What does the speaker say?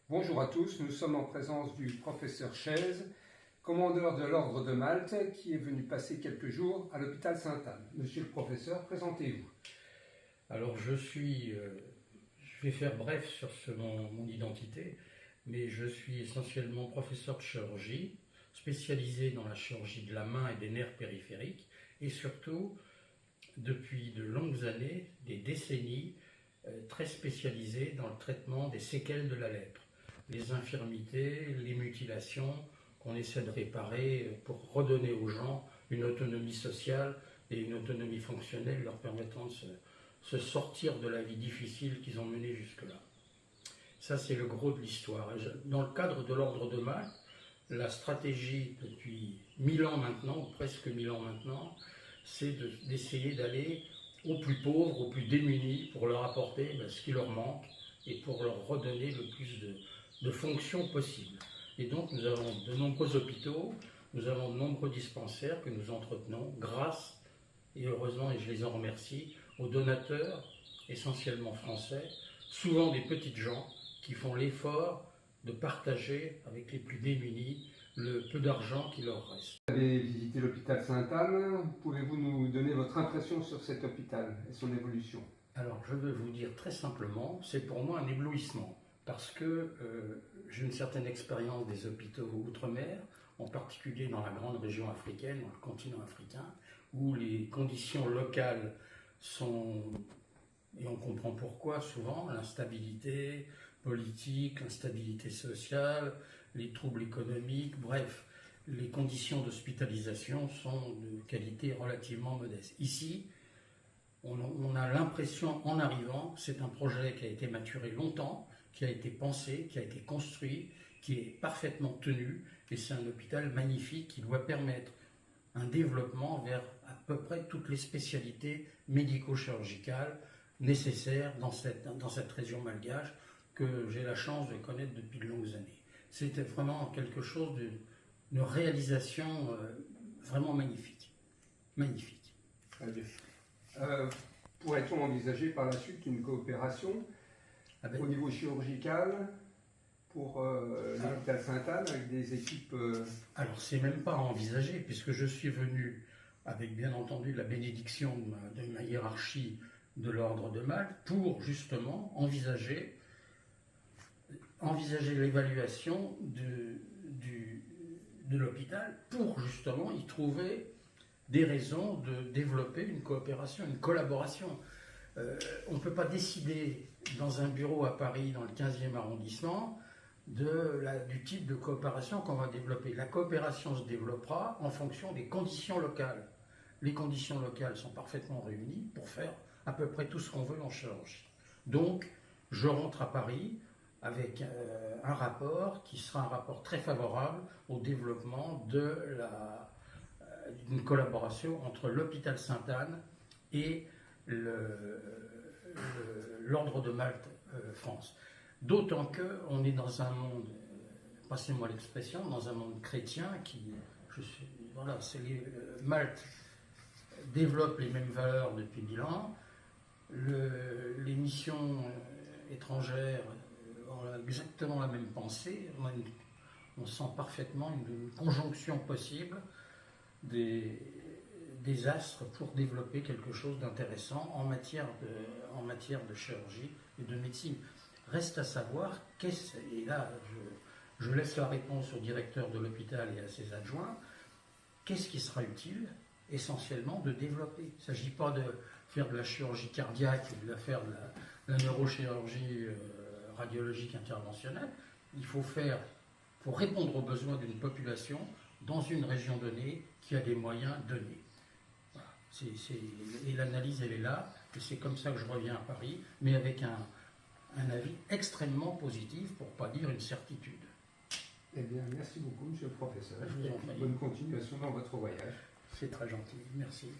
Bonjour à tous, nous sommes en présence du professeur Chaise, commandeur de l'Ordre de Malte, qui est venu passer quelques jours à l'hôpital Sainte-Anne. Monsieur le professeur, présentez-vous. Alors je vais faire bref sur mon identité, mais je suis essentiellement professeur de chirurgie, spécialisé dans la chirurgie de la main et des nerfs périphériques, et surtout, depuis de longues années, des décennies, très spécialisé dans le traitement des séquelles de la lèpre, les infirmités, les mutilations qu'on essaie de réparer pour redonner aux gens une autonomie sociale et une autonomie fonctionnelle leur permettant de se sortir de la vie difficile qu'ils ont menée jusque-là. Ça, c'est le gros de l'histoire. Dans le cadre de l'Ordre de Malte, la stratégie depuis 1000 ans maintenant, ou presque 1000 ans maintenant, c'est d'essayer d'aller aux plus pauvres, aux plus démunis, pour leur apporter ce qui leur manque et pour leur redonner le plus de fonctions possibles. Et donc nous avons de nombreux hôpitaux, nous avons de nombreux dispensaires que nous entretenons grâce, et heureusement, et je les en remercie, aux donateurs, essentiellement français, souvent des petites gens qui font l'effort de partager avec les plus démunis le peu d'argent qui leur reste. Vous avez visité l'hôpital Sainte-Anne. Pouvez-vous nous donner votre impression sur cet hôpital et son évolution? Alors, je vais vous dire très simplement, c'est pour moi un éblouissement, parce que j'ai une certaine expérience des hôpitaux outre-mer, en particulier dans la grande région africaine, dans le continent africain, où les conditions locales sont, et on comprend pourquoi souvent, l'instabilité politique, l'instabilité sociale, les troubles économiques, bref, les conditions d'hospitalisation sont de qualité relativement modeste. Ici, on a l'impression, en arrivant, c'est un projet qui a été maturé longtemps, qui a été pensé, qui a été construit, qui est parfaitement tenu, et c'est un hôpital magnifique qui doit permettre un développement vers à peu près toutes les spécialités médico-chirurgicales nécessaires dans cette région malgache que j'ai la chance de connaître depuis de longues années. C'était vraiment quelque chose d'une réalisation vraiment magnifique. Magnifique. Très bien. Pourrait-on envisager par la suite une coopération au niveau chirurgical pour l'hôpital Sainte-Anne avec des équipes Alors c'est même pas à envisager, puisque je suis venu avec bien entendu la bénédiction de ma hiérarchie de l'Ordre de Malte pour justement envisager l'évaluation de l'hôpital pour justement y trouver des raisons de développer une coopération, une collaboration. On ne peut pas décider dans un bureau à Paris, dans le 15e arrondissement, du type de coopération qu'on va développer. La coopération se développera en fonction des conditions locales. Les conditions locales sont parfaitement réunies pour faire à peu près tout ce qu'on veut en chirurgie. Donc, je rentre à Paris avec un rapport qui sera un rapport très favorable au développement d'une collaboration entre l'hôpital Sainte-Anne et l'Ordre de Malte France. D'autant qu'on est dans un monde, passez-moi l'expression, dans un monde chrétien Malte développe les mêmes valeurs depuis 1000 ans, les missions étrangères ont exactement la même pensée, on sent parfaitement une conjonction possible des astres pour développer quelque chose d'intéressant en matière de chirurgie et de médecine. Reste à savoir, et là je laisse la réponse au directeur de l'hôpital et à ses adjoints, qu'est-ce qui sera utile essentiellement de développer. Il ne s'agit pas de faire de la chirurgie cardiaque et de faire de la neurochirurgie radiologique interventionnelle. Il faut répondre aux besoins d'une population dans une région donnée qui a des moyens donnés. Voilà. Et l'analyse, elle est là, et c'est comme ça que je reviens à Paris, mais avec un avis extrêmement positif, pour ne pas dire une certitude. Eh bien, merci beaucoup, monsieur le professeur. Je vous en prie. Bonne continuation dans votre voyage. C'est très gentil, merci.